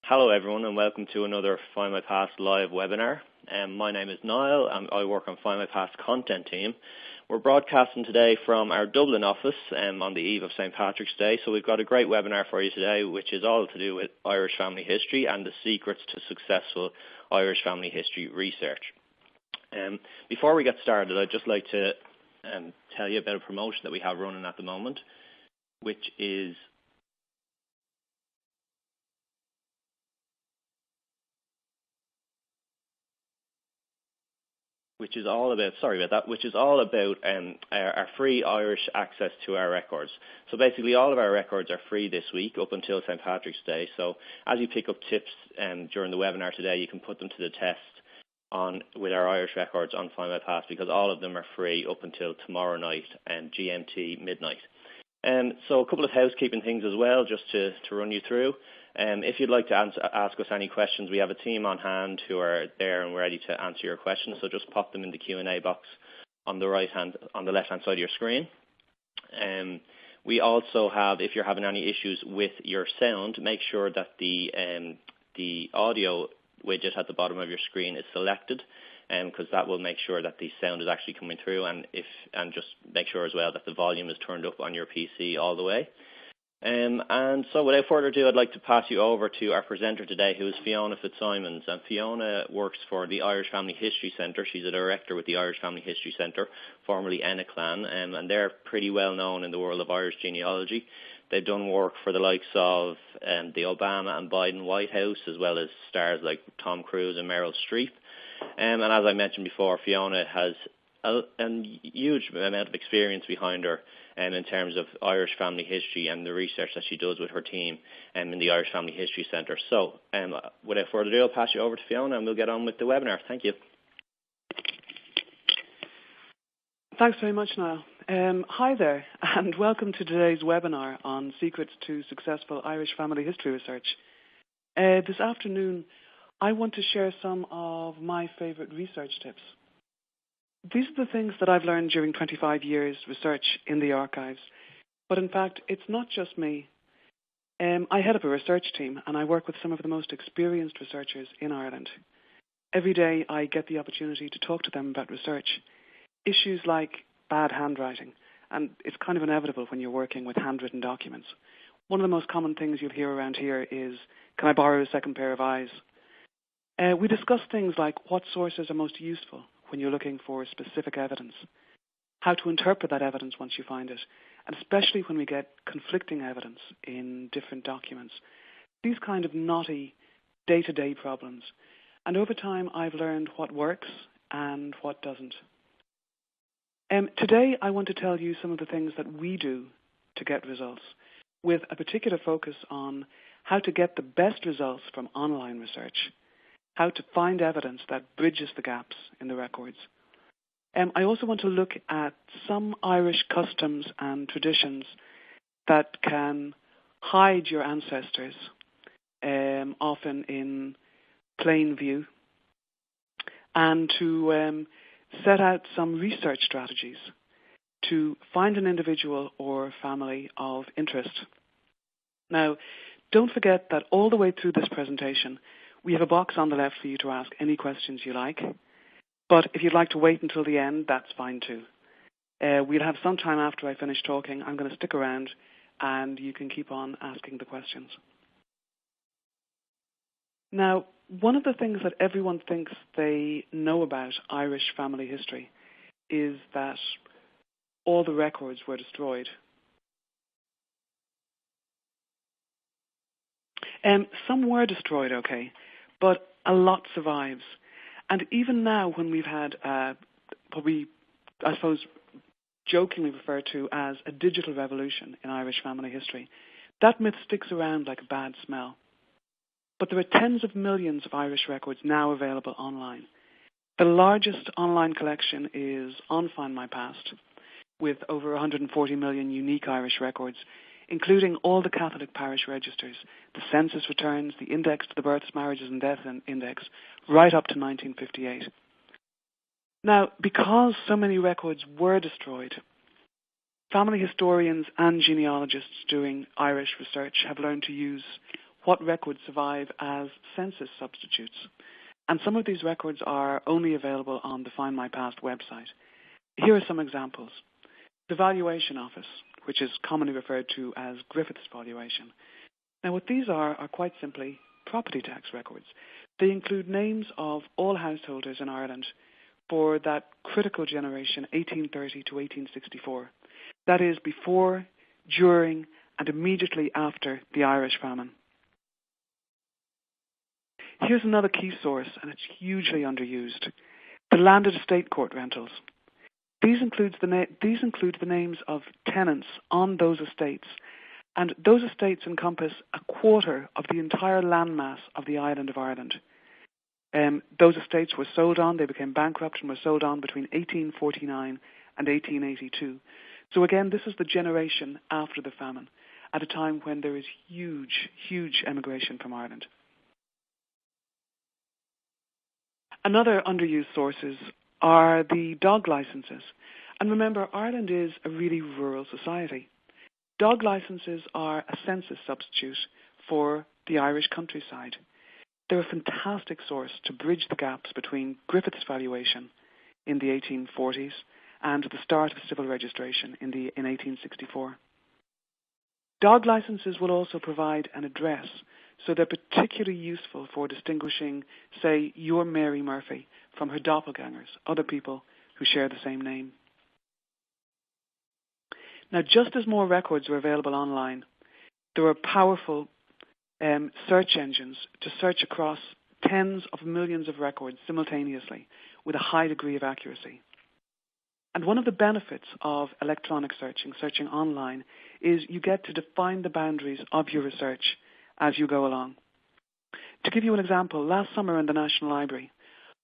Hello everyone and welcome to another Findmypast live webinar. My name is Niall and I work on Findmypast content team. We're broadcasting today from our Dublin office on the eve of St. Patrick's Day. So we've got a great webinar for you today which is all to do with Irish family history and the secrets to successful Irish family history research. Before we get started, I'd just like to tell you about a promotion that we have running at the moment, which is all about our free Irish access to our records. So basically all of our records are free this week up until St. Patrick's Day. So as you pick up tips during the webinar today, you can put them to the test with our Irish records on Findmypast, because all of them are free up until tomorrow night and GMT midnight. So a couple of housekeeping things as well, just to run you through. If you'd like to ask us any questions, we have a team on hand who are there and ready to answer your questions. So just pop them in the Q&A box on the left-hand side of your screen. We also have, if you're having any issues with your sound, make sure that the audio widget at the bottom of your screen is selected, because that will make sure that the sound is actually coming through, and just make sure as well that the volume is turned up on your PC all the way. And so without further ado, I'd like to pass you over to our presenter today, who is Fiona Fitzsimons. And Fiona works for the Irish Family History Centre. She's a director with the Irish Family History Centre, formerly Enniclan, and they're pretty well known in the world of Irish genealogy. They've done work for the likes of the Obama and Biden White House, as well as stars like Tom Cruise and Meryl Streep. And as I mentioned before, Fiona has a huge amount of experience behind her in terms of Irish family history and the research that she does with her team in the Irish Family History Centre. So without further ado, I'll pass you over to Fiona and we'll get on with the webinar. Thank you. Thanks very much, Niall. Hi there, and welcome to today's webinar on secrets to successful Irish family history research. This afternoon, I want to share some of my favourite research tips. These are the things that I've learned during 25 years research in the archives. But in fact, it's not just me. I head up a research team and I work with some of the most experienced researchers in Ireland. Every day I get the opportunity to talk to them about research. Issues like bad handwriting, and it's kind of inevitable when you're working with handwritten documents. One of the most common things you'll hear around here is, can I borrow a second pair of eyes? We discuss things like what sources are most useful when you're looking for specific evidence, how to interpret that evidence once you find it, and especially when we get conflicting evidence in different documents. These kind of knotty day-to-day problems. And over time, I've learned what works and what doesn't. Today, I want to tell you some of the things that we do to get results, with a particular focus on how to get the best results from online research, how to find evidence that bridges the gaps in the records. I also want to look at some Irish customs and traditions that can hide your ancestors, often in plain view, and to set out some research strategies to find an individual or family of interest. Now, don't forget that all the way through this presentation, we have a box on the left for you to ask any questions you like. But if you'd like to wait until the end, that's fine too. We'll have some time after I finish talking. I'm going to stick around and you can keep on asking the questions. Now, one of the things that everyone thinks they know about Irish family history is that all the records were destroyed. Some were destroyed, okay, but a lot survives. And even now, when we've had what we, I suppose, jokingly refer to as a digital revolution in Irish family history, that myth sticks around like a bad smell. But there are tens of millions of Irish records now available online. The largest online collection is on Findmypast, with over 140 million unique Irish records, including all the Catholic parish registers, the census returns, the index to the births, marriages and deaths index, right up to 1958. Now, because so many records were destroyed, family historians and genealogists doing Irish research have learned to use what records survive as census substitutes. And some of these records are only available on the Findmypast website. Here are some examples. The Valuation Office, which is commonly referred to as Griffith's Valuation. Now, what these are quite simply property tax records. They include names of all householders in Ireland for that critical generation, 1830 to 1864. That is, before, during, and immediately after the Irish famine. Here's another key source, and it's hugely underused. The landed estate court rentals. These include the names of tenants on those estates, and those estates encompass a quarter of the entire landmass of the island of Ireland. Those estates were sold on, they became bankrupt and were sold on between 1849 and 1882. So again, this is the generation after the famine, at a time when there is huge emigration from Ireland. Another underused sources are the dog licenses. And remember, Ireland is a really rural society. Dog licenses are a census substitute for the Irish countryside. They're a fantastic source to bridge the gaps between Griffith's valuation in the 1840s and the start of civil registration in 1864. Dog licenses will also provide an address, so they're particularly useful for distinguishing, say, your Mary Murphy from her doppelgangers, other people who share the same name. Now, just as more records are available online, there are powerful search engines to search across tens of millions of records simultaneously with a high degree of accuracy. And one of the benefits of electronic searching online, is you get to define the boundaries of your research as you go along. To give you an example, last summer in the National Library,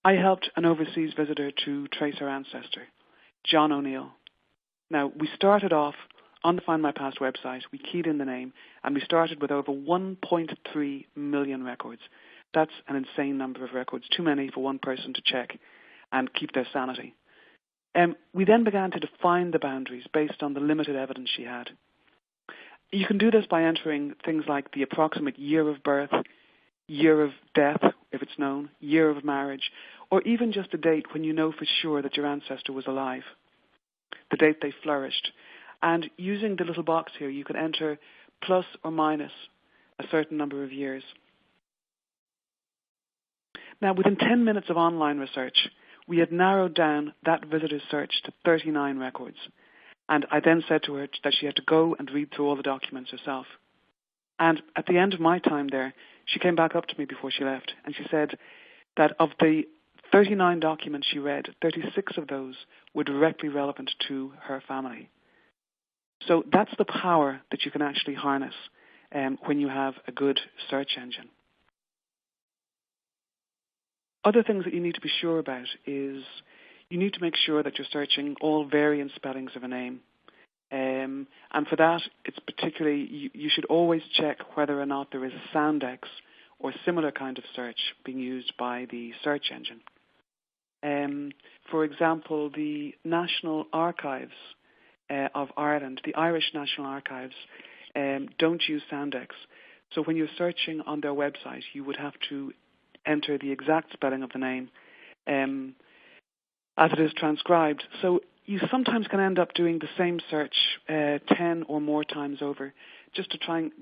I helped an overseas visitor to trace her ancestor, John O'Neill. Now, we started off on the Findmypast website, we keyed in the name, and we started with over 1.3 million records. That's an insane number of records, too many for one person to check and keep their sanity. We then began to define the boundaries based on the limited evidence she had. You can do this by entering things like the approximate year of birth, year of death, if it's known, year of marriage, or even just a date when you know for sure that your ancestor was alive, the date they flourished. And using the little box here, you can enter plus or minus a certain number of years. Now, within 10 minutes of online research, we had narrowed down that visitor's search to 39 records. And I then said to her that she had to go and read through all the documents herself. And at the end of my time there, she came back up to me before she left, and she said that of the 39 documents she read, 36 of those were directly relevant to her family. So that's the power that you can actually harness when you have a good search engine. Other things that you need to be sure about is you need to make sure that you're searching all variant spellings of a name. And for that, it's particularly, you should always check whether or not there is a Soundex or similar kind of search being used by the search engine. For example, the National Archives of Ireland, the Irish National Archives, don't use Soundex. So when you're searching on their website, you would have to enter the exact spelling of the name as it is transcribed. So you sometimes can end up doing the same search 10 or more times over, just trying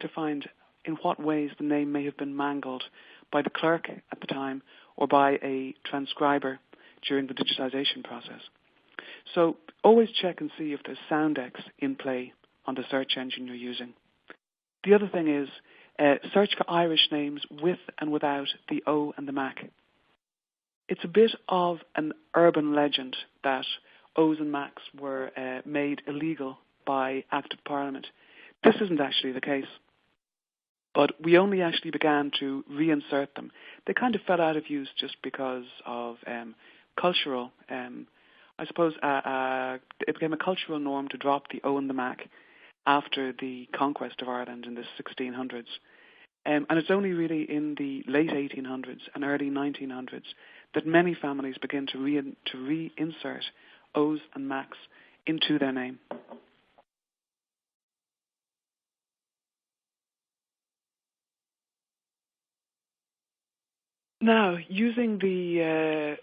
to find in what ways the name may have been mangled by the clerk at the time or by a transcriber during the digitization process. So always check and see if there's Soundex in play on the search engine you're using. The other thing is search for Irish names with and without the O and the Mac. It's a bit of an urban legend that O's and Macs were made illegal by Act of Parliament. This isn't actually the case. But we only actually began to reinsert them. They kind of fell out of use just because of cultural, I suppose it became a cultural norm to drop the O and the Mac after the conquest of Ireland in the 1600s. And it's only really in the late 1800s and early 1900s that many families begin to reinsert O's and Macs into their name. Now, using a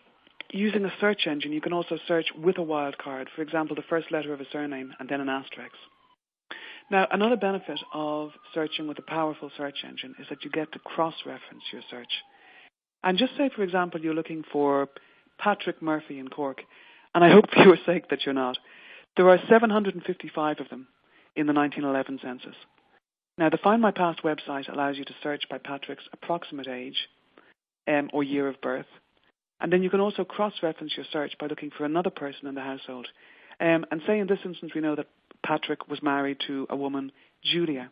search engine, you can also search with a wildcard, for example, the first letter of a surname and then an asterisk. Now, another benefit of searching with a powerful search engine is that you get to cross-reference your search. And just say, for example, you're looking for Patrick Murphy in Cork, and I hope for your sake that you're not. There are 755 of them in the 1911 census. Now, the Findmypast website allows you to search by Patrick's approximate age or year of birth. And then you can also cross-reference your search by looking for another person in the household. And say in this instance we know that Patrick was married to a woman, Julia.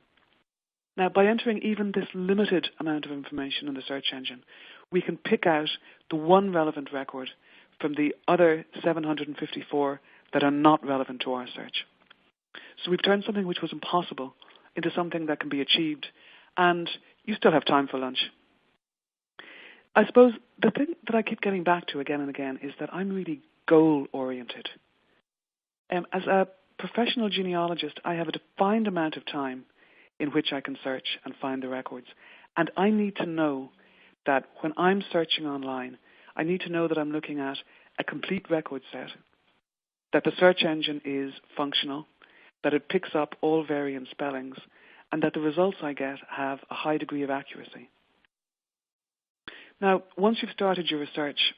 Now, by entering even this limited amount of information in the search engine, we can pick out the one relevant record from the other 754 that are not relevant to our search. So we've turned something which was impossible into something that can be achieved, and you still have time for lunch. I suppose the thing that I keep getting back to again and again is that I'm really goal-oriented. As a professional genealogist, I have a defined amount of time in which I can search and find the records. And I need to know that when I'm searching online, I need to know that I'm looking at a complete record set, that the search engine is functional, that it picks up all variant spellings, and that the results I get have a high degree of accuracy. Now, once you've started your research,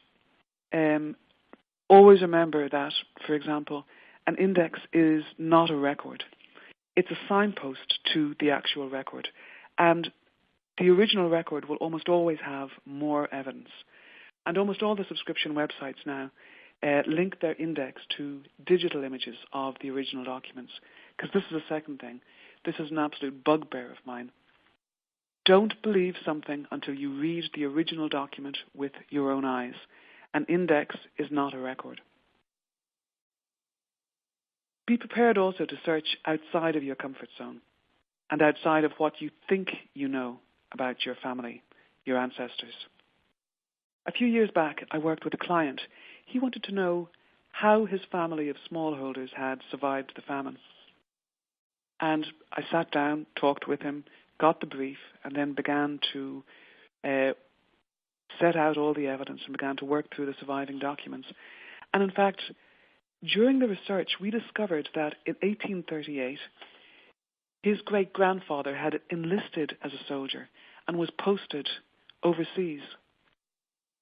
always remember that, for example, an index is not a record. It's a signpost to the actual record. And the original record will almost always have more evidence. And almost all the subscription websites now link their index to digital images of the original documents. Because this is the second thing. This is an absolute bugbear of mine. Don't believe something until you read the original document with your own eyes. An index is not a record. Be prepared also to search outside of your comfort zone and outside of what you think you know about your family, your ancestors. A few years back, I worked with a client. He wanted to know how his family of smallholders had survived the famine. And I sat down, talked with him, got the brief, and then began to set out all the evidence and began to work through the surviving documents. And in fact, during the research, we discovered that in 1838, his great-grandfather had enlisted as a soldier and was posted overseas.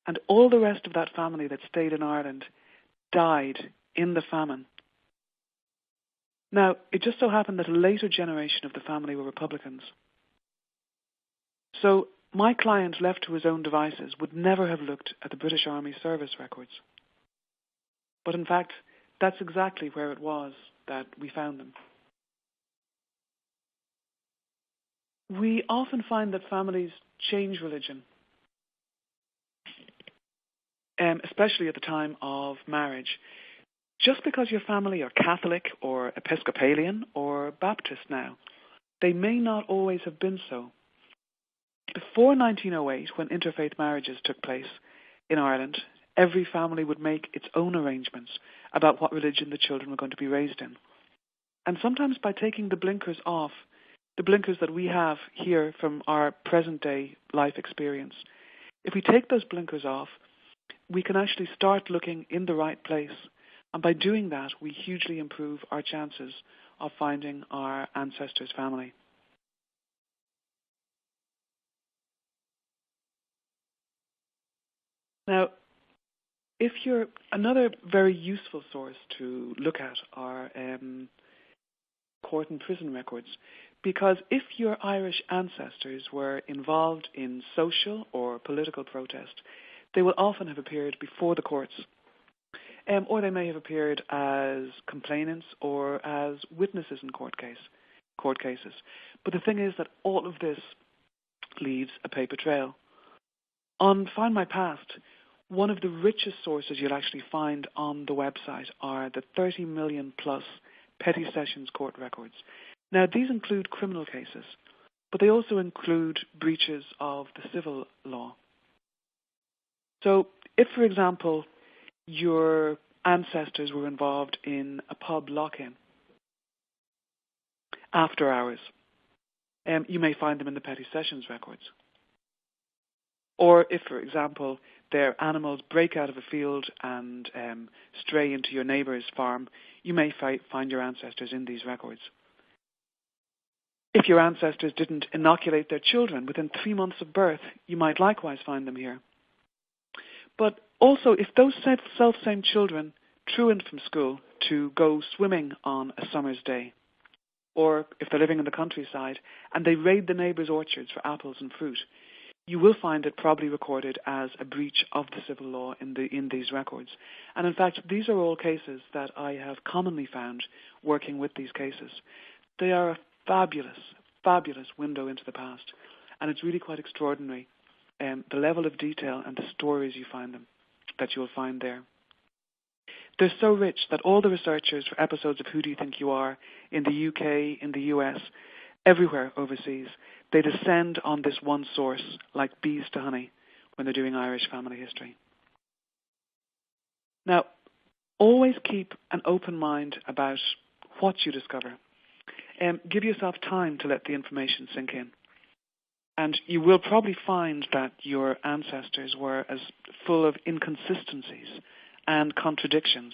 And all the rest of that family that stayed in Ireland died in the famine. Now, it just so happened that a later generation of the family were Republicans. So my client, left to his own devices, would never have looked at the British Army service records. But in fact, that's exactly where it was that we found them. We often find that families change religion, especially at the time of marriage. Just because your family are Catholic or Episcopalian or Baptist now, they may not always have been so. Before 1908, when interfaith marriages took place in Ireland, every family would make its own arrangements about what religion the children were going to be raised in. And sometimes by taking the blinkers off, the blinkers that we have here from our present-day life experience, if we take those blinkers off, we can actually start looking in the right place. And by doing that, we hugely improve our chances of finding our ancestors' family. Now, another very useful source to look at are court and prison records, because if your Irish ancestors were involved in social or political protest, they will often have appeared before the courts, or they may have appeared as complainants or as witnesses in court cases. But the thing is that all of this leaves a paper trail. On Findmypast, one of the richest sources you'll actually find on the website are the 30 million plus petty sessions court records. Now, these include criminal cases, but they also include breaches of the civil law. So if, for example, your ancestors were involved in a pub lock-in after hours, you may find them in the petty sessions records. Or if, for example, their animals break out of a field and stray into your neighbour's farm, you may find your ancestors in these records. If your ancestors didn't inoculate their children within 3 months of birth, you might likewise find them here. But also, if those self-same children truant from school to go swimming on a summer's day, or if they're living in the countryside and they raid the neighbour's orchards for apples and fruit, you will find it probably recorded as a breach of the civil law in these records. And in fact, these are all cases that I have commonly found working with these cases. They are a fabulous, fabulous window into the past, and it's really quite extraordinary, the level of detail and the stories that you'll find there. They're so rich that all the researchers for episodes of Who Do You Think You Are in the UK, in the US, everywhere overseas, they descend on this one source like bees to honey when they're doing Irish family history. Now, always keep an open mind about what you discover. Give yourself time to let the information sink in. And you will probably find that your ancestors were as full of inconsistencies and contradictions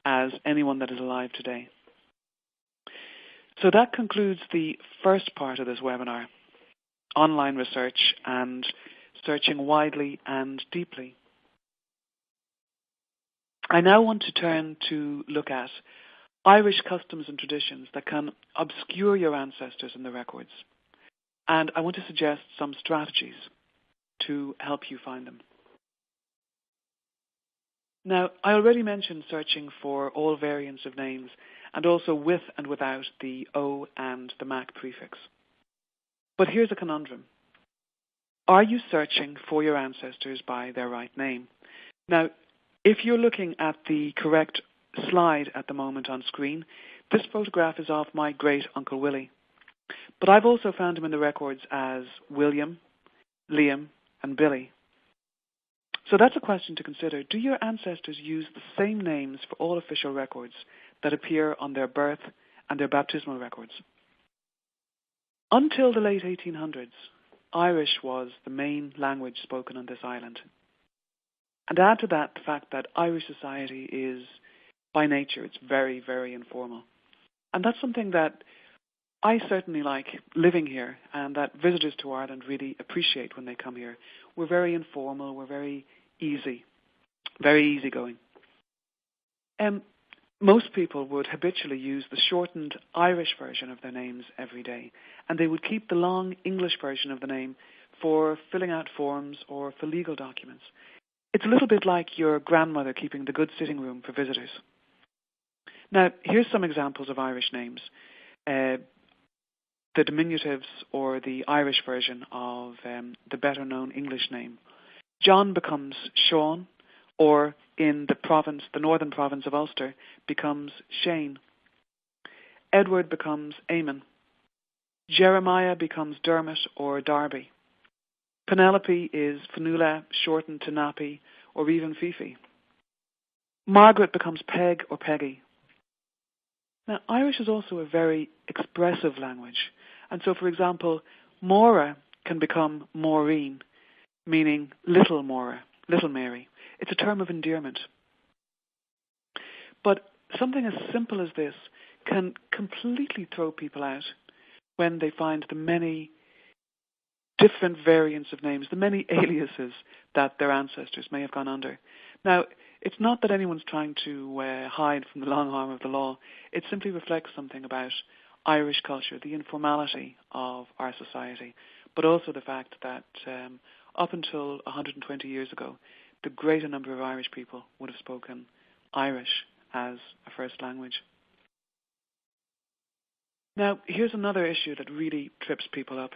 as anyone that is alive today. So that concludes the first part of this webinar, online research and searching widely and deeply. I now want to turn to look at Irish customs and traditions that can obscure your ancestors in the records. And I want to suggest some strategies to help you find them. Now, I already mentioned searching for all variants of names and also with and without the O and the Mac prefix. But here's a conundrum. Are you searching for your ancestors by their right name? Now, if you're looking at the correct slide at the moment on screen, this photograph is of my great-uncle Willie. But I've also found him in the records as William, Liam, and Billy. So that's a question to consider. Do your ancestors use the same names for all official records that appear on their birth and their baptismal records? Until the late 1800s, Irish was the main language spoken on this island. And add to that the fact that Irish society is, by nature, it's very, very informal. And that's something that I certainly like living here, and that visitors to Ireland really appreciate when they come here. We're very informal, we're very easygoing. Most people would habitually use the shortened Irish version of their names every day, and they would keep the long English version of the name for filling out forms or for legal documents. It's a little bit like your grandmother keeping the good sitting room for visitors. Now, here's some examples of Irish names. The diminutives or the Irish version of the better-known English name. John becomes Sean, or in the northern province of Ulster, becomes Shane. Edward becomes Eamon. Jeremiah becomes Dermot or Darby. Penelope is Fionnuala, shortened to Nappy, or even Fifi. Margaret becomes Peg or Peggy. Now, Irish is also a very expressive language. And so, for example, Maura can become Maureen, meaning little Maura, little Mary. It's a term of endearment. But something as simple as this can completely throw people out when they find the many different variants of names, the many aliases that their ancestors may have gone under. Now, it's not that anyone's trying to hide from the long arm of the law. It simply reflects something about Irish culture, the informality of our society, but also the fact that up until 120 years ago, the greater number of Irish people would have spoken Irish as a first language. Now, here's another issue that really trips people up.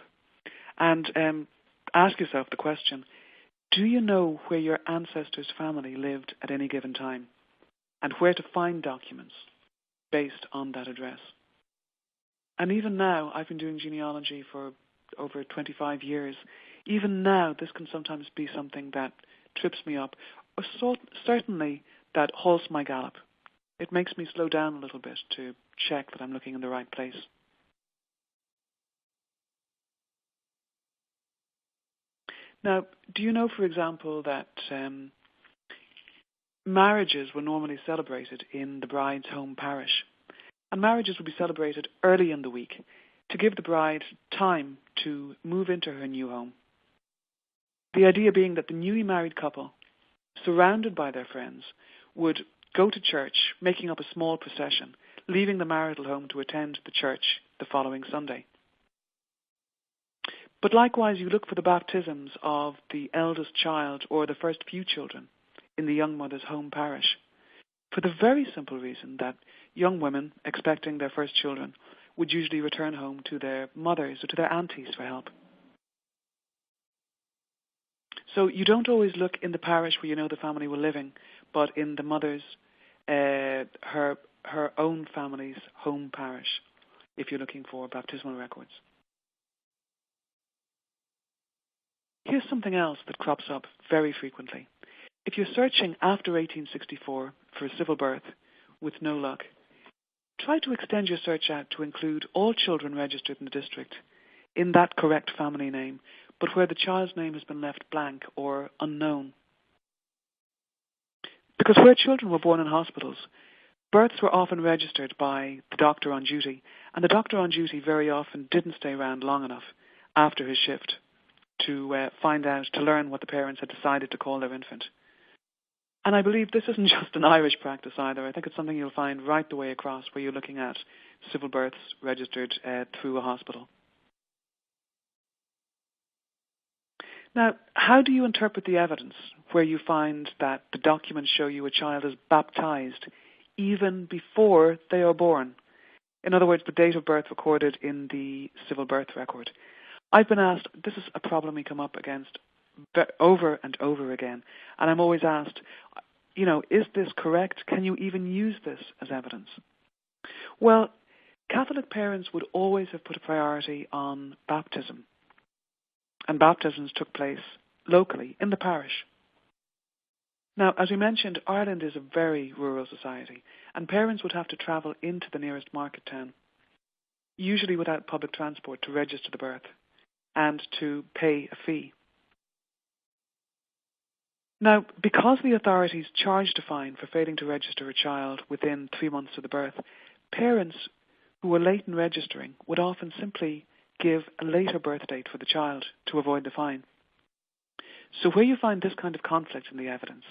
And ask yourself the question, do you know where your ancestors' family lived at any given time and where to find documents based on that address? And even now, I've been doing genealogy for over 25 years. Even now, this can sometimes be something that trips me up, or certainly that halts my gallop. It makes me slow down a little bit to check that I'm looking in the right place. Now, do you know, for example, that marriages were normally celebrated in the bride's home parish? And marriages would be celebrated early in the week to give the bride time to move into her new home. The idea being that the newly married couple, surrounded by their friends, would go to church, making up a small procession, leaving the marital home to attend the church the following Sunday. But likewise, you look for the baptisms of the eldest child or the first few children in the young mother's home parish, for the very simple reason that young women expecting their first children would usually return home to their mothers or to their aunties for help. So you don't always look in the parish where you know the family were living, but in the mother's, her own family's home parish, if you're looking for baptismal records. Here's something else that crops up very frequently. If you're searching after 1864 for a civil birth with no luck, try to extend your search out to include all children registered in the district in that correct family name, but where the child's name has been left blank or unknown. Because where children were born in hospitals, births were often registered by the doctor on duty, and the doctor on duty very often didn't stay around long enough after his shift to find out, to learn what the parents had decided to call their infant. And I believe this isn't just an Irish practice either. I think it's something you'll find right the way across where you're looking at civil births registered through a hospital. Now, how do you interpret the evidence where you find that the documents show you a child is baptized even before they are born? In other words, the date of birth recorded in the civil birth record. I've been asked, this is a problem we come up against over and over again, and I'm always asked, is this correct? Can you even use this as evidence? Well, Catholic parents would always have put a priority on baptism, and baptisms took place locally in the parish. Now, as we mentioned, Ireland is a very rural society, and parents would have to travel into the nearest market town, usually without public transport, to register the birth and to pay a fee. Now, because the authorities charged a fine for failing to register a child within 3 months of the birth, parents who were late in registering would often simply give a later birth date for the child to avoid the fine. So where you find this kind of conflict in the evidence,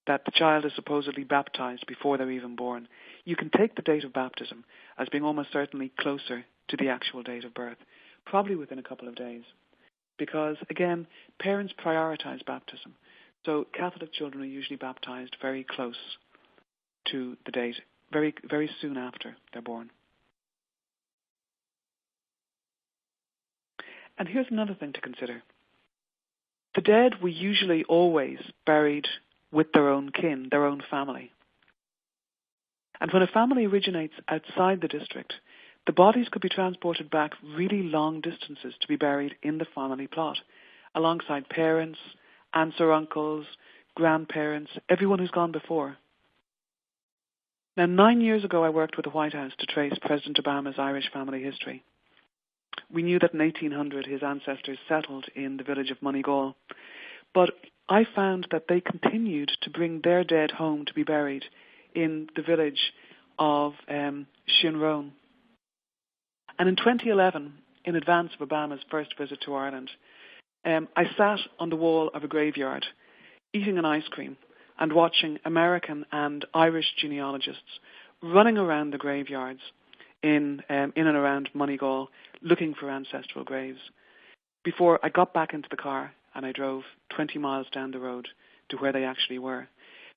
that the child is supposedly baptized before they're even born, you can take the date of baptism as being almost certainly closer to the actual date of birth, probably within a couple of days. Because, again, parents prioritize baptism. So Catholic children are usually baptized very close to the date, very, very soon after they're born. And here's another thing to consider. The dead were usually always buried with their own kin, their own family. And when a family originates outside the district, the bodies could be transported back really long distances to be buried in the family plot, alongside parents, aunts or uncles, grandparents, everyone who's gone before. Now, 9 years ago, I worked with the White House to trace President Obama's Irish family history. We knew that in 1800 his ancestors settled in the village of Moneygall, but I found that they continued to bring their dead home to be buried in the village of Shinrone. And in 2011, in advance of Obama's first visit to Ireland, I sat on the wall of a graveyard, eating an ice cream and watching American and Irish genealogists running around the graveyards in and around Moneygall looking for ancestral graves, before I got back into the car and I drove 20 miles down the road to where they actually were,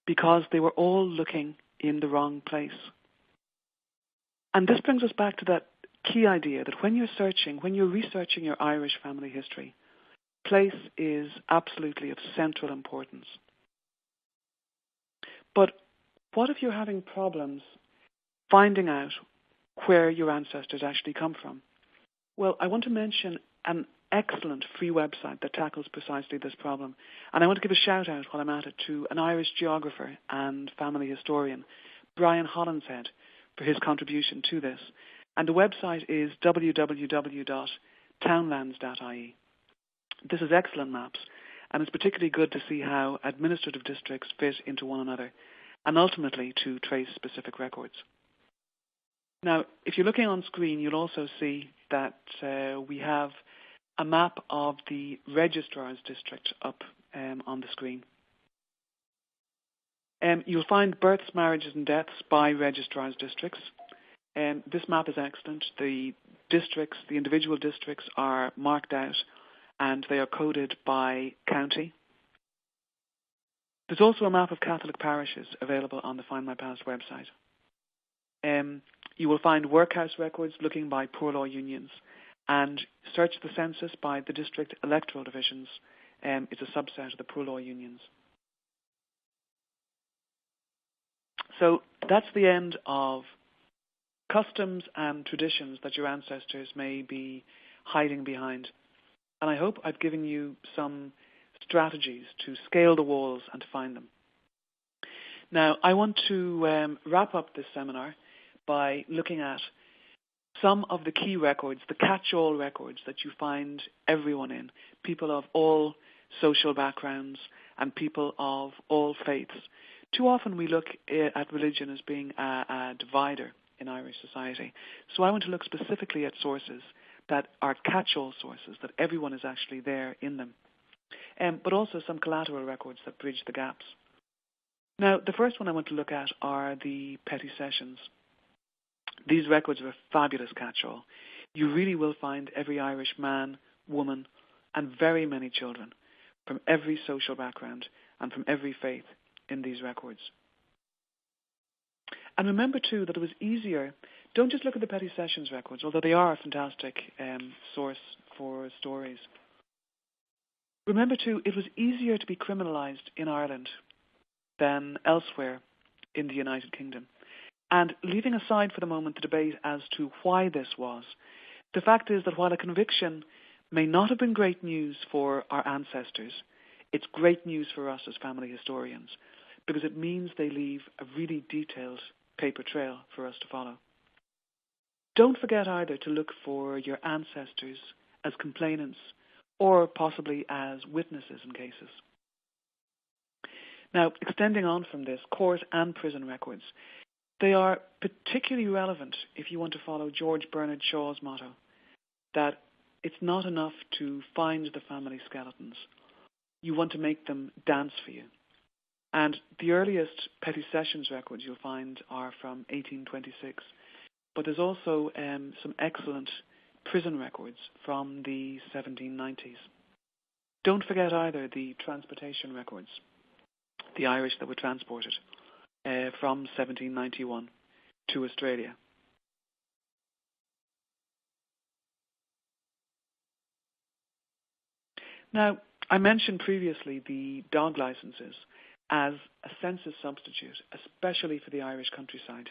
because they were all looking in the wrong place. And this brings us back to that key idea that when you're researching your Irish family history, place is absolutely of central importance. But what if you're having problems finding out where your ancestors actually come from? Well, I want to mention an excellent free website that tackles precisely this problem. And I want to give a shout out while I'm at it to an Irish geographer and family historian, Brian Hollinshead, for his contribution to this. And the website is www.townlands.ie. This is excellent maps. and it's particularly good to see how administrative districts fit into one another, and ultimately to trace specific records. Now, if you're looking on screen, you'll also see that we have a map of the Registrar's District up on the screen. You'll find births, marriages and deaths by Registrar's Districts. This map is excellent. The districts, the individual districts are marked out and they are coded by county. There's also a map of Catholic parishes available on the Findmypast website. You will find workhouse records looking by poor law unions, and search the census by the district electoral divisions. It's a subset of the poor law unions. So that's the end of customs and traditions that your ancestors may be hiding behind. And I hope I've given you some strategies to scale the walls and to find them. Now, I want to wrap up this seminar by looking at some of the key records, the catch-all records that you find everyone in, people of all social backgrounds and people of all faiths. Too often we look at religion as being a divider in Irish society. So I want to look specifically at sources that are catch-all sources, that everyone is actually there in them, but also some collateral records that bridge the gaps. Now, the first one I want to look at are the petty sessions. These records are a fabulous catch-all. You really will find every Irish man, woman, and very many children from every social background and from every faith in these records. And remember, too, that it was easier. Don't just look at the petty sessions records, although they are a fantastic source for stories. Remember, too, it was easier to be criminalised in Ireland than elsewhere in the United Kingdom. And leaving aside for the moment the debate as to why this was, the fact is that while a conviction may not have been great news for our ancestors, it's great news for us as family historians, because it means they leave a really detailed paper trail for us to follow. Don't forget either to look for your ancestors as complainants or possibly as witnesses in cases. Now, extending on from this, court and prison records. They are particularly relevant if you want to follow George Bernard Shaw's motto, that it's not enough to find the family skeletons. You want to make them dance for you. And the earliest petty sessions records you'll find are from 1826. But there's also some excellent prison records from the 1790s. Don't forget either the transportation records, the Irish that were transported from 1791 to Australia. Now, I mentioned previously the dog licenses as a census substitute, especially for the Irish countryside.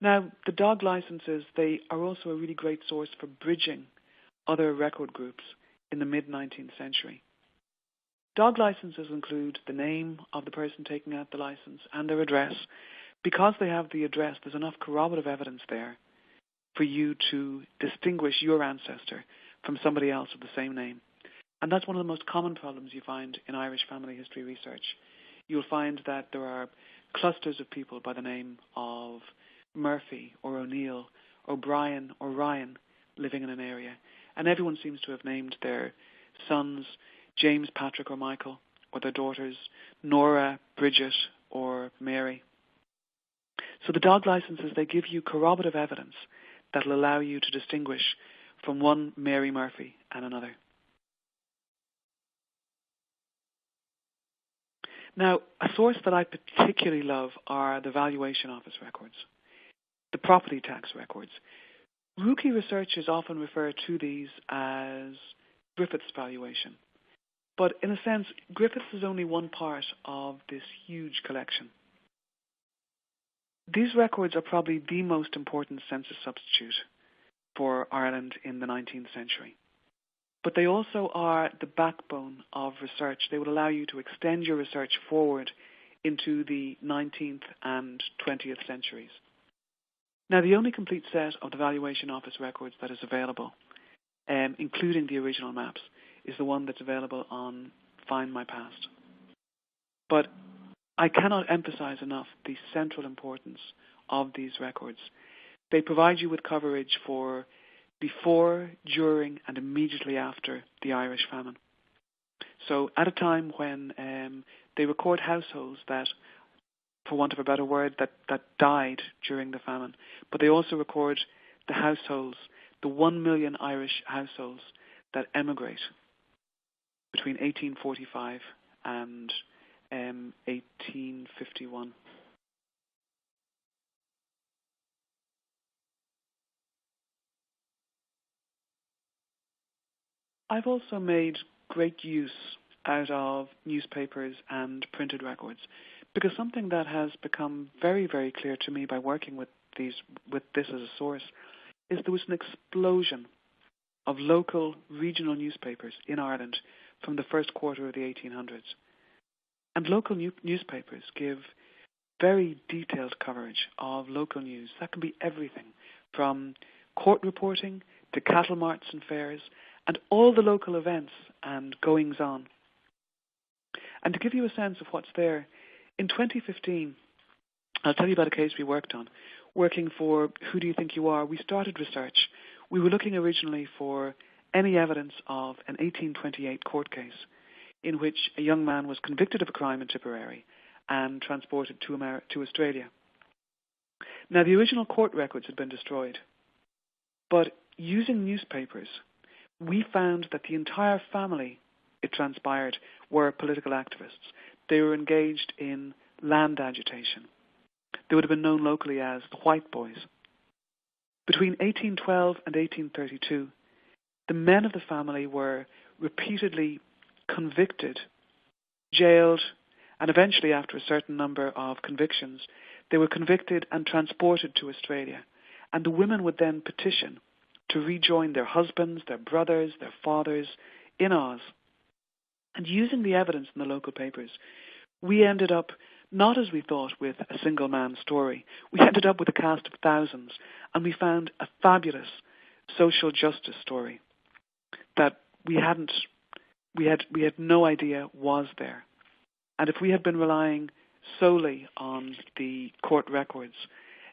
Now, the dog licenses, they are also a really great source for bridging other record groups in the mid-19th century. Dog licenses include the name of the person taking out the license and their address. Because they have the address, there's enough corroborative evidence there for you to distinguish your ancestor from somebody else of the same name. And that's one of the most common problems you find in Irish family history research. You'll find that there are clusters of people by the name of Murphy or O'Neill, O'Brien or Ryan living in an area. And everyone seems to have named their sons James, Patrick or Michael, or their daughters Nora, Bridget or Mary. So the dog licenses, they give you corroborative evidence that will allow you to distinguish from one Mary Murphy and another. Now, a source that I particularly love are the Valuation Office records, the property tax records. Rookie researchers often refer to these as Griffith's valuation. But in a sense, Griffiths is only one part of this huge collection. These records are probably the most important census substitute for Ireland in the 19th century. But they also are the backbone of research. They will allow you to extend your research forward into the 19th and 20th centuries. Now, the only complete set of the Valuation Office records that is available, including the original maps, is the one that's available on Findmypast. But I cannot emphasize enough the central importance of these records. They provide you with coverage for before, during, and immediately after the Irish famine. So at a time when they record households that, for want of a better word, that died during the famine, but they also record the households, the 1 million Irish households that emigrate between 1845 and 1851. I've also made great use out of newspapers and printed records, because something that has become very, very clear to me by working with this as a source is there was an explosion of local regional newspapers in Ireland from the first quarter of the 1800s. And local newspapers give very detailed coverage of local news. That can be everything from court reporting to cattle marts and fairs and all the local events and goings-on. And to give you a sense of what's there, in 2015, I'll tell you about a case we worked on. Working for Who Do You Think You Are, we started research. We were looking originally for any evidence of an 1828 court case in which a young man was convicted of a crime in Tipperary and transported to Australia. Now, the original court records had been destroyed, but using newspapers, we found that the entire family, it transpired, were political activists. They were engaged in land agitation. They would have been known locally as the White Boys. Between 1812 and 1832, the men of the family were repeatedly convicted, jailed, and eventually, after a certain number of convictions, they were convicted and transported to Australia. And the women would then petition to rejoin their husbands, their brothers, their fathers in Oz. And using the evidence in the local papers, we ended up, not as we thought with a single man's story, we ended up with a cast of thousands, and we found a fabulous social justice story that we had no idea was there. And if we had been relying solely on the court records,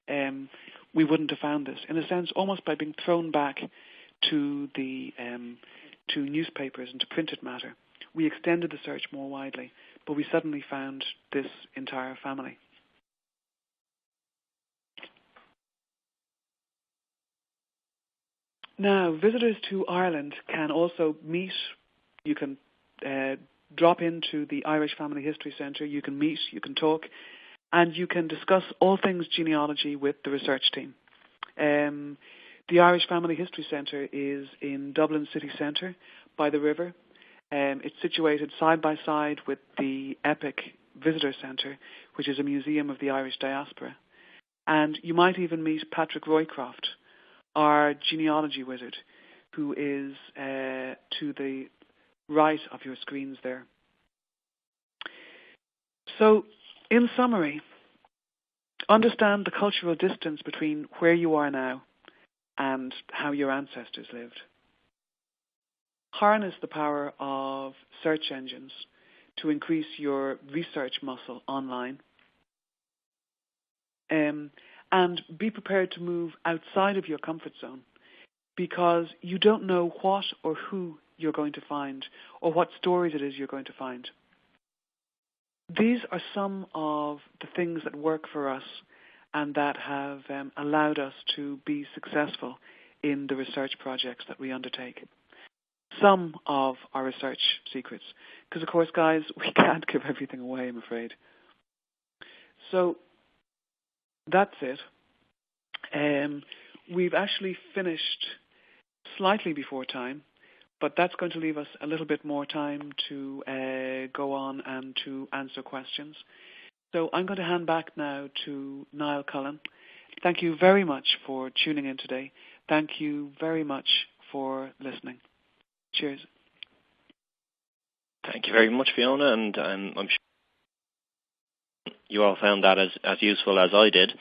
we wouldn't have found this. In a sense, almost by being thrown back to the to newspapers and to printed matter, we extended the search more widely, but we suddenly found this entire family. Now, visitors to Ireland can also meet. You can drop into the Irish Family History Centre. You can meet, you can talk, and you can discuss all things genealogy with the research team. The Irish Family History Centre is in Dublin city centre by the river. It's situated side by side with the EPIC Visitor Centre, which is a museum of the Irish diaspora. And you might even meet Patrick Roycroft, our genealogy wizard, who is to the right of your screens there. So, in summary, understand the cultural distance between where you are now and how your ancestors lived. Harness the power of search engines to increase your research muscle online. And be prepared to move outside of your comfort zone, because you don't know what or who you're going to find or what stories it is you're going to find. These are some of the things that work for us and that have allowed us to be successful in the research projects that we undertake. Some of our research secrets, because of course, guys, we can't give everything away, I'm afraid. So that's it. We've actually finished slightly before time, but that's going to leave us a little bit more time to go on and to answer questions. So I'm going to hand back now to Niall Cullen. Thank you very much for tuning in today. Thank you very much for listening. Cheers. Thank you very much, Fiona, and I'm sure you all found that as useful as I did.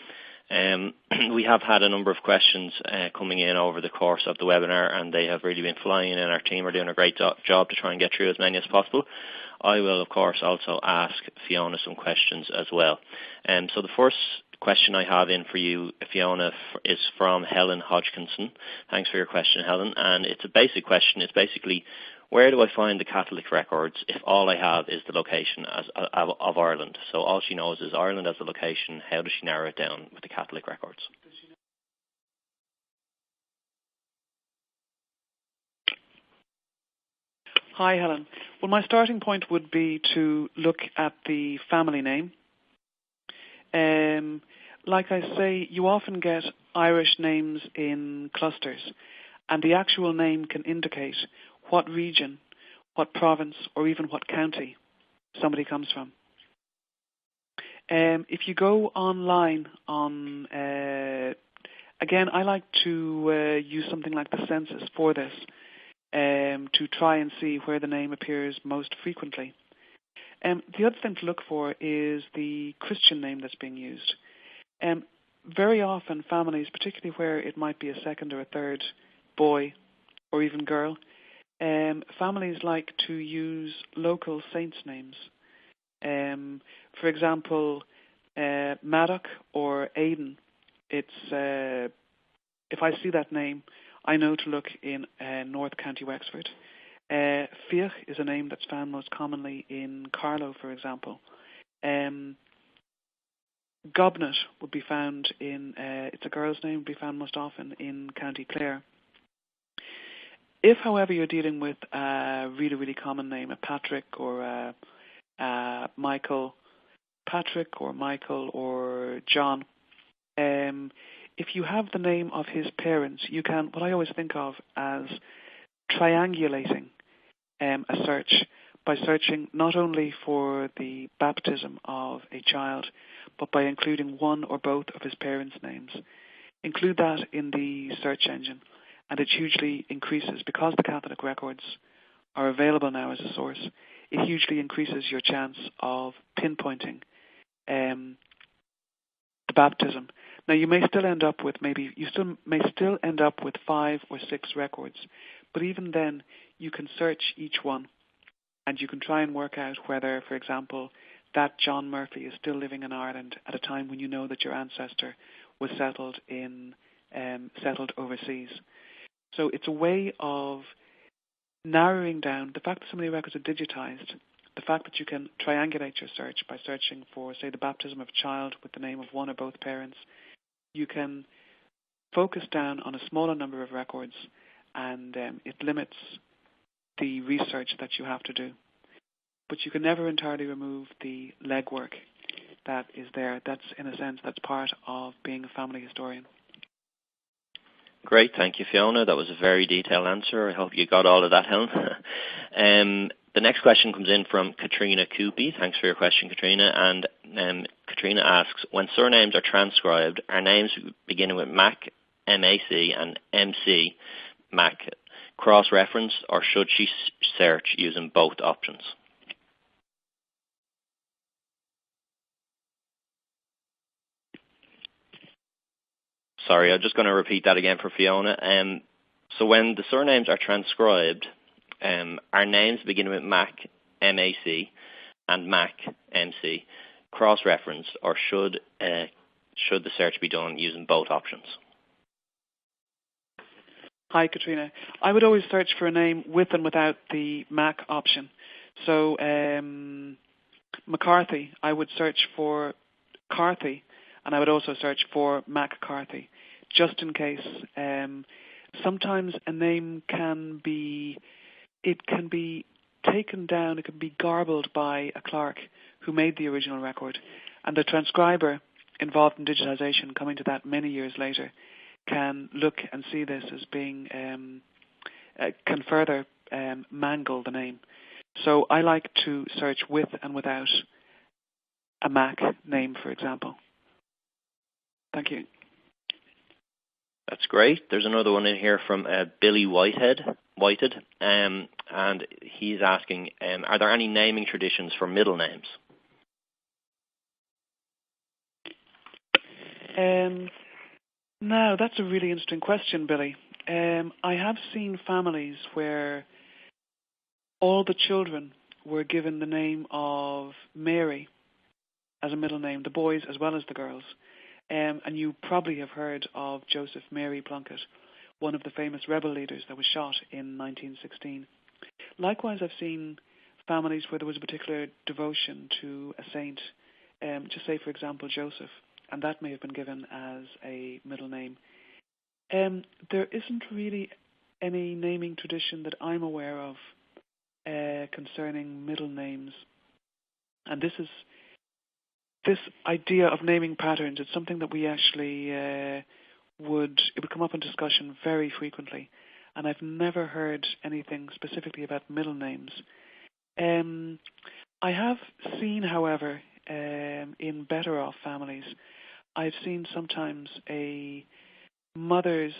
We have had a number of questions coming in over the course of the webinar, and they have really been flying in. Our team are doing a great job to try and get through as many as possible. I will, of course, also ask Fiona some questions as well. So the first question I have in for you, Fiona, is from Helen Hodgkinson. Thanks for your question, Helen. And it's a basic question. It's basically, where do I find the Catholic records if all I have is the location of Ireland? So all she knows is Ireland as a location. How does she narrow it down with the Catholic records? Hi, Helen. Well, my starting point would be to look at the family name. Like I say, you often get Irish names in clusters, and the actual name can indicate what region, what province, or even what county somebody comes from. If you go online on, again, I like to use something like the census for this, to try and see where the name appears most frequently. The other thing to look for is the Christian name that's being used. Very often families, particularly where it might be a second or a third boy or even girl, families like to use local saints' names. For example, Maddock or Aidan, if I see that name, I know to look in North County Wexford. Fiach is a name that's found most commonly in Carlow, for example. Gobnet would be found in, it's a girl's name, would be found most often in County Clare. If, however, you're dealing with a really, really common name, a Patrick or Michael, Patrick or Michael or John, if you have the name of his parents, you can, what I always think of as triangulating a search by searching not only for the baptism of a child, but by including one or both of his parents' names. Include that in the search engine, and it hugely increases, because the Catholic records are available now as a source, it hugely increases your chance of pinpointing the baptism. Now, you may still end up with may still end up with 5 or 6 records, but even then, you can search each one, and you can try and work out whether, for example, that John Murphy is still living in Ireland at a time when you know that your ancestor was settled overseas. So it's a way of narrowing down the fact that so many records are digitized, the fact that you can triangulate your search by searching for, say, the baptism of a child with the name of one or both parents. You can focus down on a smaller number of records, and it limits the research that you have to do. But you can never entirely remove the legwork that is there. That's, in a sense, that's part of being a family historian. Great, thank you, Fiona. That was a very detailed answer. I hope you got all of that, Helen. The next question comes in from Katrina Coopy. Thanks for your question, Katrina. And Katrina asks, when surnames are transcribed, are names beginning with Mac, M-A-C, and M-C, Mac, cross-referenced, or should she search using both options? Sorry, I'm just going to repeat that again for Fiona. So when the surnames are transcribed, are names beginning with Mac, M-A-C, and Mac, M-C, cross-referenced, or should the search be done using both options? Hi, Katrina. I would always search for a name with and without the Mac option. So McCarthy, I would search for Carthy, and I would also search for Mac Carthy, just in case. Sometimes a name can be taken down, it can be garbled by a clerk who made the original record, and the transcriber involved in digitization, coming to that many years later, can look and see this as being, can further mangle the name. So I like to search with and without a Mac name, for example. Thank you. That's great. There's another one in here from Billy Whitehead, and he's asking, are there any naming traditions for middle names? Now, that's a really interesting question, Billy. I have seen families where all the children were given the name of Mary as a middle name, the boys as well as the girls. And you probably have heard of Joseph Mary Plunkett, one of the famous rebel leaders that was shot in 1916. Likewise, I've seen families where there was a particular devotion to a saint, just say, for example, Joseph, and that may have been given as a middle name. There isn't really any naming tradition that I'm aware of concerning middle names. And this idea of naming patterns, it's something that we actually would come up in discussion very frequently. And I've never heard anything specifically about middle names. I have seen, however, in better off families, I've seen sometimes a mother's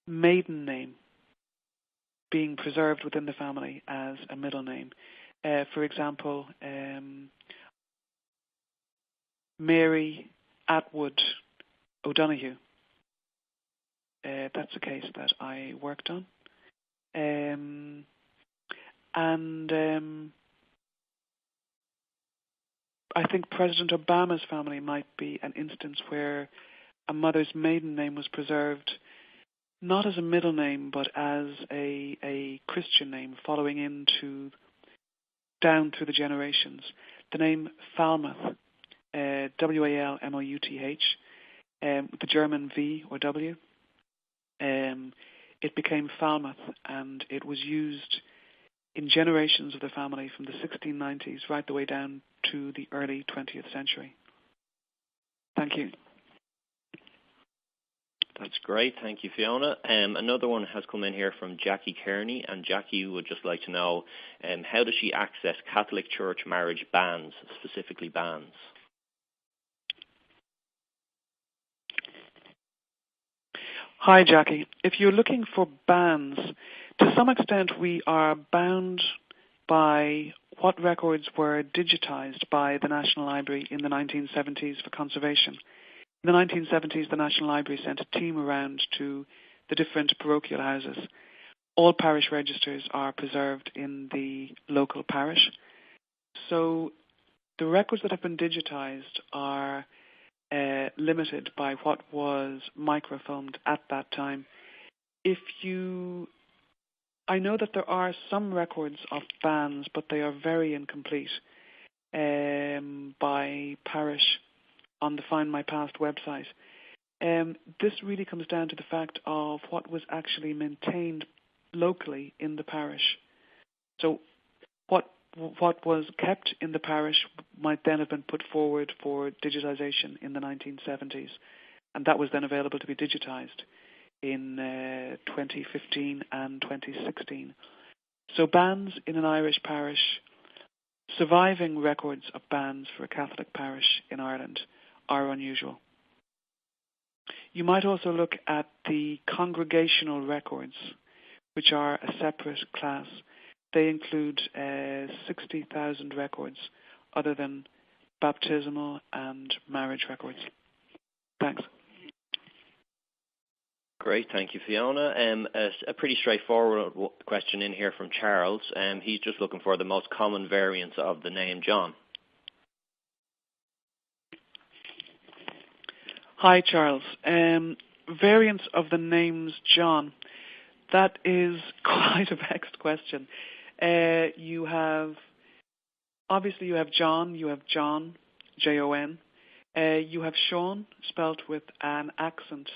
maiden name being preserved within the family as a middle name. For example, Mary Atwood O'Donoghue. That's a case that I worked on. And I think President Obama's family might be an instance where a mother's maiden name was preserved not as a middle name but as a Christian name following into down through the generations. The name Falmouth, Walmouth, the German V or W, it became Falmouth, and it was used in generations of the family from the 1690s right the way down to the early 20th century. Thank you. That's great. Thank you, Fiona. Another one has come in here from Jackie Kearney, and Jackie would just like to know how does she access Catholic Church marriage bans, specifically bans? Hi, Jackie. If you're looking for bans, to some extent we are bound by what records were digitized by the National Library in the 1970s for conservation. In the 1970s, the National Library sent a team around to the different parochial houses. All parish registers are preserved in the local parish. So the records that have been digitized are limited by what was microfilmed at that time. I know that there are some records of bans, but they are very incomplete by parish on the Findmypast website. This really comes down to the fact of what was actually maintained locally in the parish. So what was kept in the parish might then have been put forward for digitization in the 1970s, and that was then available to be digitized in 2015 and 2016. So bans in an Irish parish, surviving records of bans for a Catholic parish in Ireland are unusual. You might also look at the congregational records, which are a separate class. They include 60,000 records other than baptismal and marriage records. Thanks. Great, thank you, Fiona. A pretty straightforward question in here from Charles. He's just looking for the most common variants of the name John. Hi, Charles. Variants of the names John. That is quite a vexed question. You have John, you have John, Jon. You have Sean, spelt with an accent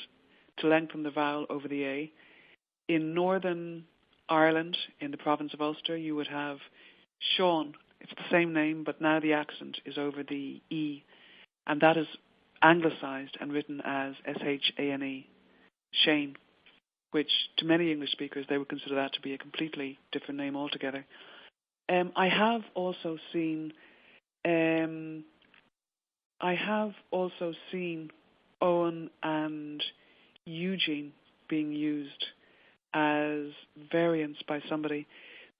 to lengthen the vowel over the A. In Northern Ireland, in the province of Ulster, you would have Sean. It's the same name, but now the accent is over the E, and that is anglicised and written as Shane, Shane, which to many English speakers, they would consider that to be a completely different name altogether. I have also seen Owen and Eugene being used as variants by somebody.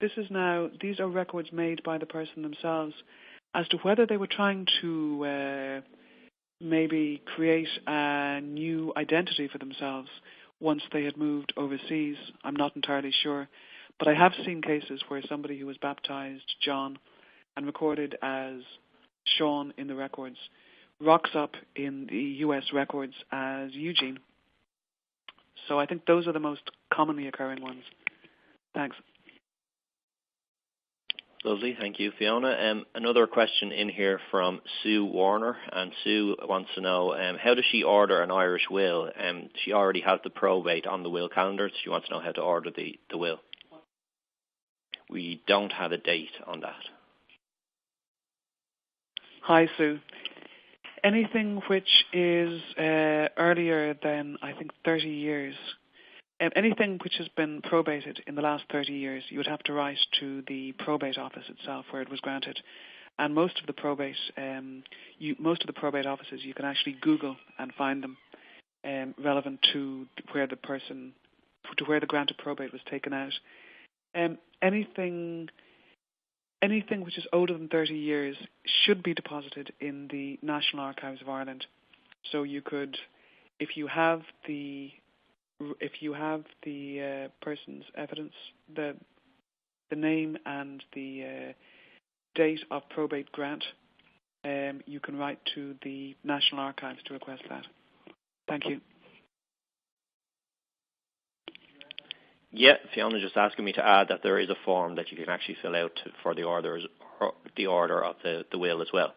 These are records made by the person themselves. As to whether they were trying to maybe create a new identity for themselves once they had moved overseas. I'm not entirely sure. But I have seen cases where somebody who was baptized John and recorded as Sean in the records rocks up in the U.S. records as Eugene. So I think those are the most commonly occurring ones. Thanks. Lovely, thank you, Fiona. Another question in here from Sue Warner, and Sue wants to know how does she order an Irish will? She already has the probate on the will calendar, so she wants to know how to order the will. We don't have a date on that. Hi, Sue. Anything which is earlier than, I think, 30 years, anything which has been probated in the last 30 years, you would have to write to the probate office itself where it was granted. And most of the probate offices, you can actually Google and find them relevant to where the grant of probate was taken out. Anything which is older than 30 years should be deposited in the National Archives of Ireland. So you could, if you have the person's evidence, the name and the date of probate grant, you can write to the National Archives to request that. Thank you. Yeah, Fiona just asking me to add that there is a form that you can actually fill out for the order of the will as well.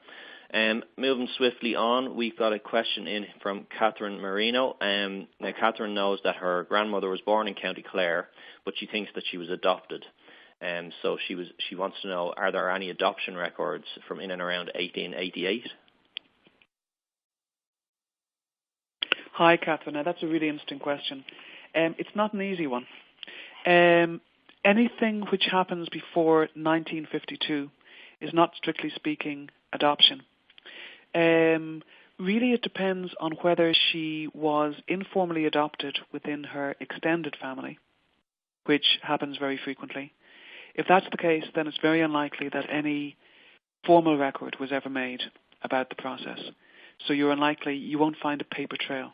Moving swiftly on, we've got a question in from Catherine Marino. Now, Catherine knows that her grandmother was born in County Clare, but she thinks that she was adopted. So she wants to know, are there any adoption records from in and around 1888? Hi, Catherine. Now, that's a really interesting question. It's not an easy one. Anything which happens before 1952 is not, strictly speaking, adoption. Really, it depends on whether she was informally adopted within her extended family, which happens very frequently. If that's the case, then it's very unlikely that any formal record was ever made about the process. So you won't find a paper trail.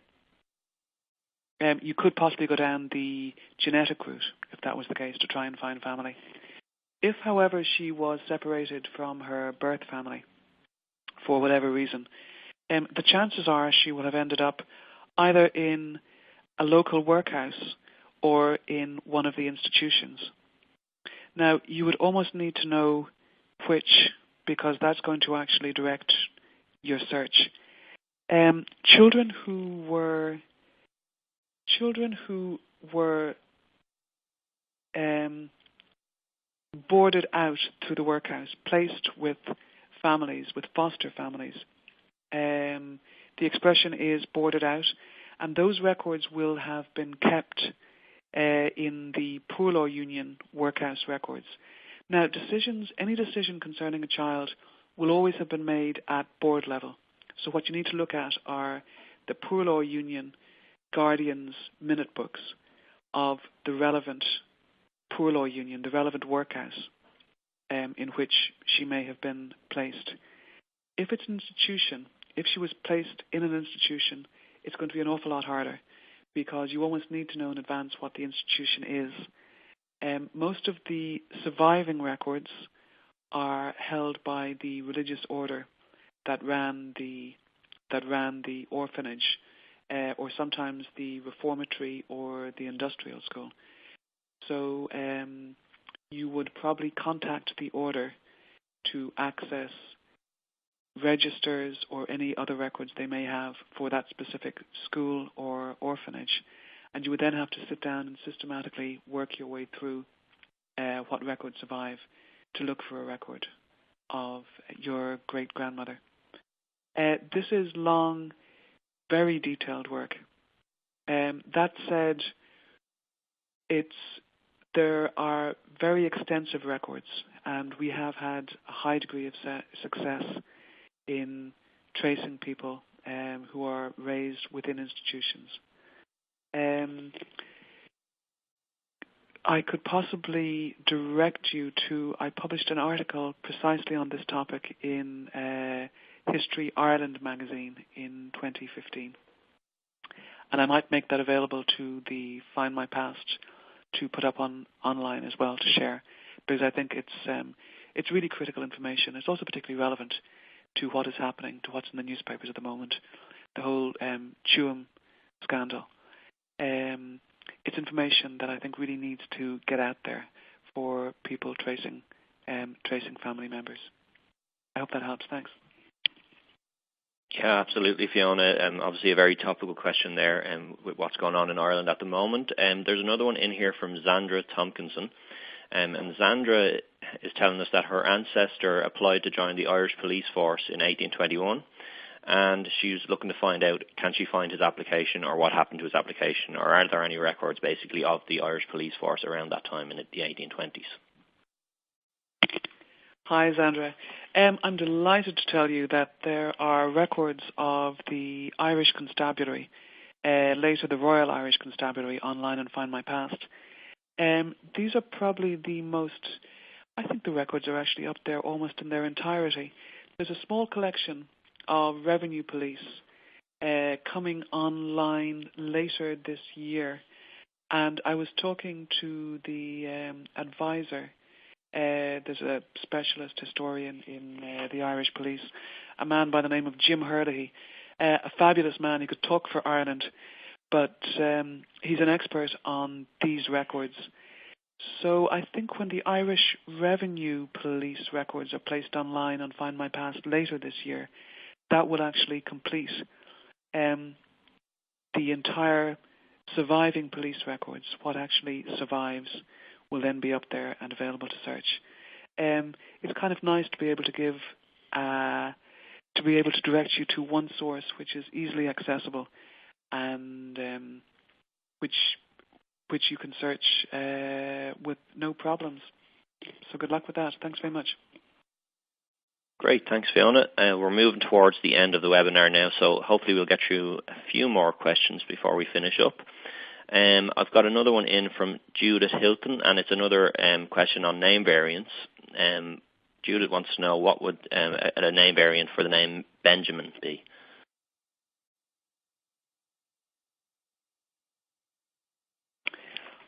You could possibly go down the genetic route, if that was the case, to try and find family. If, however, she was separated from her birth family for whatever reason, the chances are she will have ended up either in a local workhouse or in one of the institutions. Now, you would almost need to know which, because that's going to actually direct your search. Children who were boarded out through the workhouse, placed with families, with foster families. The expression is boarded out, and those records will have been kept in the Poor Law Union workhouse records. Now, any decision concerning a child will always have been made at board level. So what you need to look at are the Poor Law Union guardians' minute books of the relevant Poor Law Union, the relevant workhouse in which she may have been placed. If it's an institution, if she was placed in an institution, it's going to be an awful lot harder because you almost need to know in advance what the institution is. Most of the surviving records are held by the religious order that ran the orphanage, or sometimes the reformatory or the industrial school. So you would probably contact the order to access registers or any other records they may have for that specific school or orphanage. And you would then have to sit down and systematically work your way through what records survive to look for a record of your great-grandmother. This is long, very detailed work. That said, there are very extensive records, and we have had a high degree of success in tracing people who are raised within institutions. I could possibly direct you to, I published an article precisely on this topic in History Ireland magazine in 2015. And I might make that available to the Findmypast to put up online as well to share, because I think it's really critical information. It's also particularly relevant to what is happening, to what's in the newspapers at the moment, the whole Tuam scandal. It's information that I think really needs to get out there for people tracing family members. I hope that helps. Thanks. Yeah, absolutely, Fiona. Obviously a very topical question there with what's going on in Ireland at the moment. There's another one in here from Zandra Tompkinson. And Zandra is telling us that her ancestor applied to join the Irish police force in 1821. And she's looking to find out, can she find his application or what happened to his application, or are there any records basically of the Irish police force around that time in the 1820s? Hi, Zandra. I'm delighted to tell you that there are records of the Irish Constabulary, later the Royal Irish Constabulary, online and Findmypast. These are probably the most, I think the records are actually up there almost in their entirety. There's a small collection of revenue police coming online later this year. And I was talking to the advisor. There's a specialist historian in the Irish police, a man by the name of Jim Herlihy, a fabulous man. He could talk for Ireland, but he's an expert on these records. So I think when the Irish Revenue Police records are placed online on Findmypast later this year, that will actually complete the entire surviving police records. What actually survives will then be up there and available to search. It's kind of nice to be able to direct you to one source which is easily accessible and which you can search with no problems. So good luck with that. Thanks very much. Great, thanks Fiona. We're moving towards the end of the webinar now, so hopefully we'll get through a few more questions before we finish up. I've got another one in from Judith Hilton, and it's another question on name variants. Judith wants to know what would a name variant for the name Benjamin be?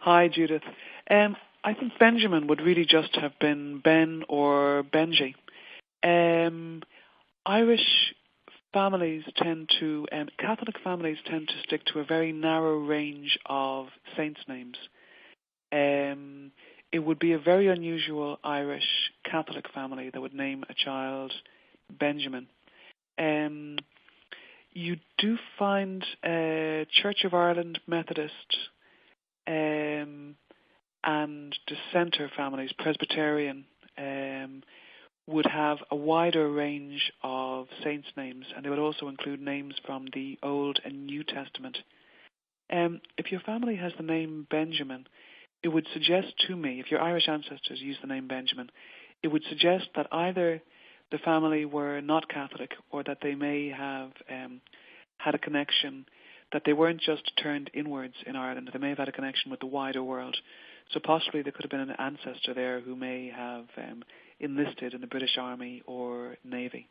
Hi, Judith. I think Benjamin would really just have been Ben or Benji. Irish families Catholic families tend to stick to a very narrow range of saints' names. It would be a very unusual Irish Catholic family that would name a child Benjamin. You do find Church of Ireland Methodist and Dissenter families, Presbyterian, would have a wider range of saints' names, and they would also include names from the Old and New Testament. If your family has the name Benjamin, it would suggest to me, if your Irish ancestors use the name Benjamin, it would suggest that either the family were not Catholic or that they may have had a connection, that they weren't just turned inwards in Ireland, they may have had a connection with the wider world. So possibly there could have been an ancestor there who may have enlisted in the British Army or Navy.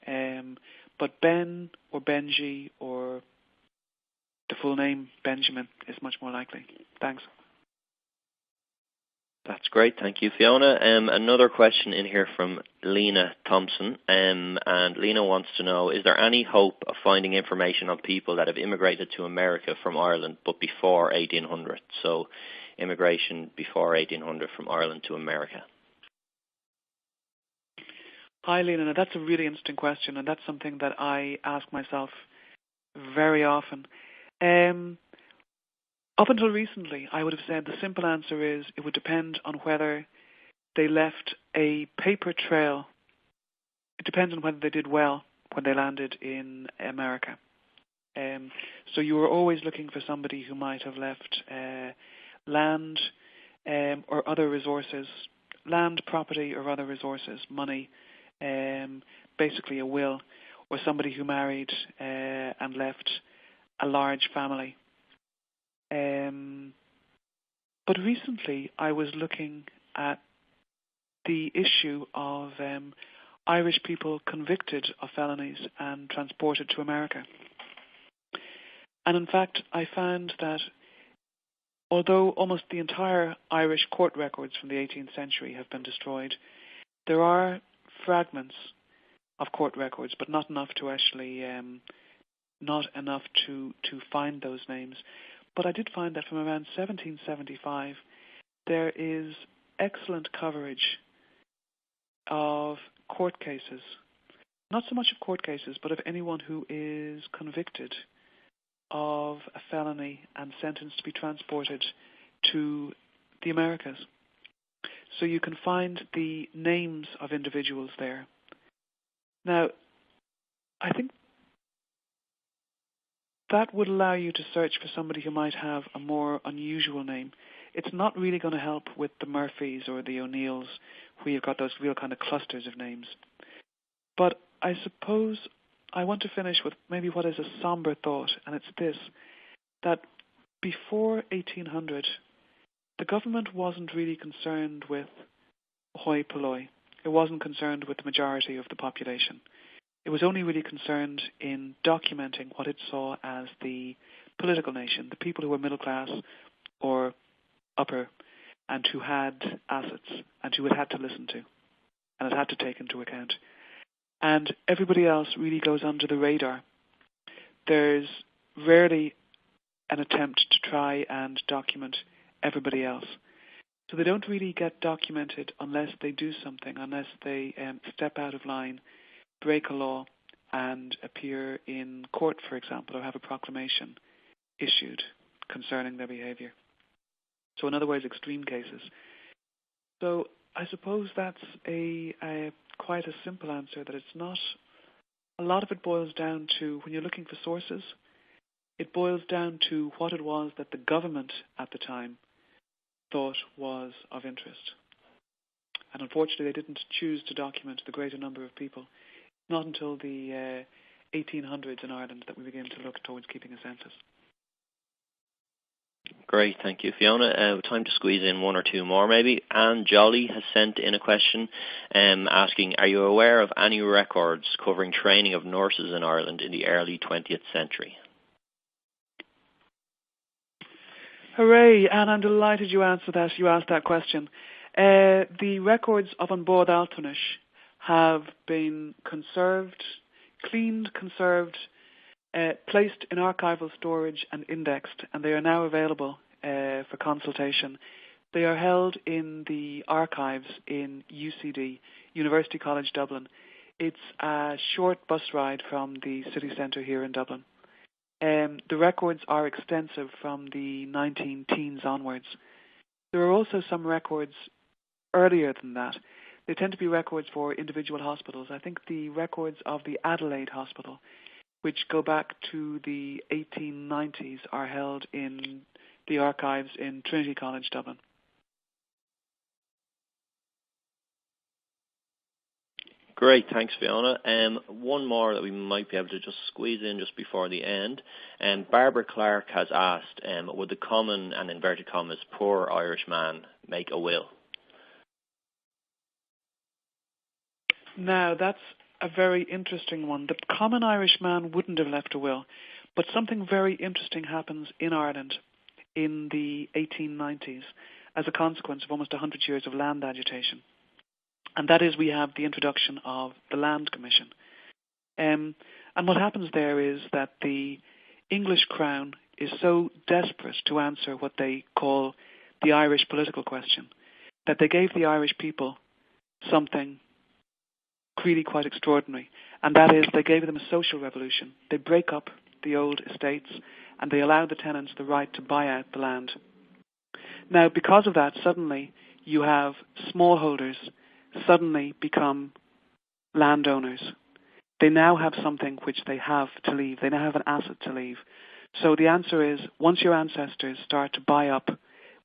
But Ben or Benji or the full name Benjamin is much more likely. Thanks. That's great. Thank you, Fiona. Another question in here from Lena Thompson. And Lena wants to know, is there any hope of finding information on people that have immigrated to America from Ireland but before 1800? So immigration before 1800 from Ireland to America. Hi, Lena. Now, that's a really interesting question, and that's something that I ask myself very often. Up until recently, I would have said the simple answer is it would depend on whether they left a paper trail. It depends on whether they did well when they landed in America. So you were always looking for somebody who might have left land or other resources, land, property, or other resources, money, basically a will, or somebody who married and left a large family. But recently I was looking at the issue of Irish people convicted of felonies and transported to America. And in fact, I found that although almost the entire Irish court records from the 18th century have been destroyed, there are fragments of court records, but not enough to actually, not enough to find those names. But I did find that from around 1775, there is excellent coverage of court cases. Not so much of court cases, but of anyone who is convicted of a felony and sentenced to be transported to the Americas. So you can find the names of individuals there. Now, I think that would allow you to search for somebody who might have a more unusual name. It's not really going to help with the Murphys or the O'Neills, where you've got those real kind of clusters of names. But I suppose I want to finish with maybe what is a somber thought, and it's this, that before 1800, the government wasn't really concerned with hoi polloi. It wasn't concerned with the majority of the population. It was only really concerned in documenting what it saw as the political nation, the people who were middle class or upper, and who had assets, and who it had to listen to, and it had to take into account. And everybody else really goes under the radar. There's rarely an attempt to try and document everybody else. So they don't really get documented unless they do something, unless they step out of line, break a law, and appear in court, for example, or have a proclamation issued concerning their behavior. So in other words, extreme cases. So I suppose that's quite a simple answer, that it's not, a lot of it boils down to, when you're looking for sources, it boils down to what it was that the government at the time thought was of interest. And unfortunately, they didn't choose to document the greater number of people. Not until the 1800s in Ireland that we begin to look towards keeping a census. Great, thank you, Fiona. Time to squeeze in one or two more, maybe. Anne Jolly has sent in a question asking, are you aware of any records covering training of nurses in Ireland in the early 20th century? Hooray, and I'm delighted you asked that question. The records of An Bord Altonis have been conserved, cleaned, conserved, placed in archival storage and indexed, and they are now available for consultation. They are held in the archives in UCD, University College Dublin. It's a short bus ride from the city centre here in Dublin. The records are extensive from the 19-teens onwards. There are also some records earlier than that. They tend to be records for individual hospitals. I think the records of the Adelaide Hospital, which go back to the 1890s, are held in the archives in Trinity College, Dublin. Great, thanks, Fiona. One more that we might be able to just squeeze in just before the end. Barbara Clark has asked, would the common, and inverted commas, poor Irish man make a will? Now, that's a very interesting one. The common Irish man wouldn't have left a will, but something very interesting happens in Ireland in the 1890s as a consequence of almost 100 years of land agitation. And that is, we have the introduction of the Land Commission. And what happens there is that the English Crown is so desperate to answer what they call the Irish political question that they gave the Irish people something really quite extraordinary, and that is they gave them a social revolution. They break up the old estates and they allow the tenants the right to buy out the land. Now, because of that, suddenly you have smallholders suddenly become landowners. They now have something which they have to leave. They now have an asset to leave. So the answer is, once your ancestors start to buy up,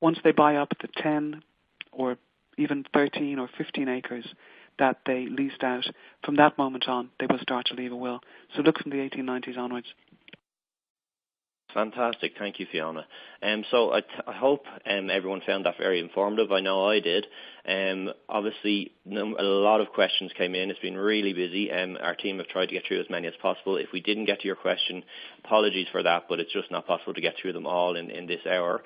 once they buy up the 10 or even 13 or 15 acres that they leased out, from that moment on, they will start to leave a will. So look from the 1890s onwards. Fantastic. Thank you, Fiona. So I hope everyone found that very informative. I know I did. Obviously, a lot of questions came in. It's been really busy. Our team have tried to get through as many as possible. If we didn't get to your question, apologies for that, but it's just not possible to get through them all in this hour.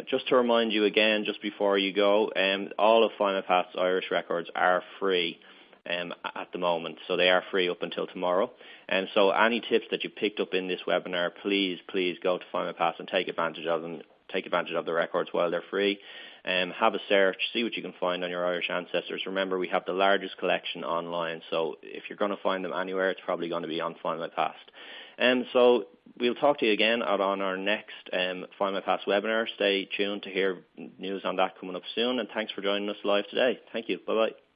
Just to remind you again, just before you go, all of Findmypast's Irish records are free at the moment, so they are free up until tomorrow. And so any tips that you picked up in this webinar, please go to Findmypast and take advantage of them. Take advantage of the records while they're free. Have a search, see what you can find on your Irish ancestors. Remember, we have the largest collection online, so if you're going to find them anywhere, it's probably going to be on Findmypast. So we'll talk to you again on our next Findmypast webinar. Stay tuned to hear news on that coming up soon, and thanks for joining us live today. Thank you. Bye-bye.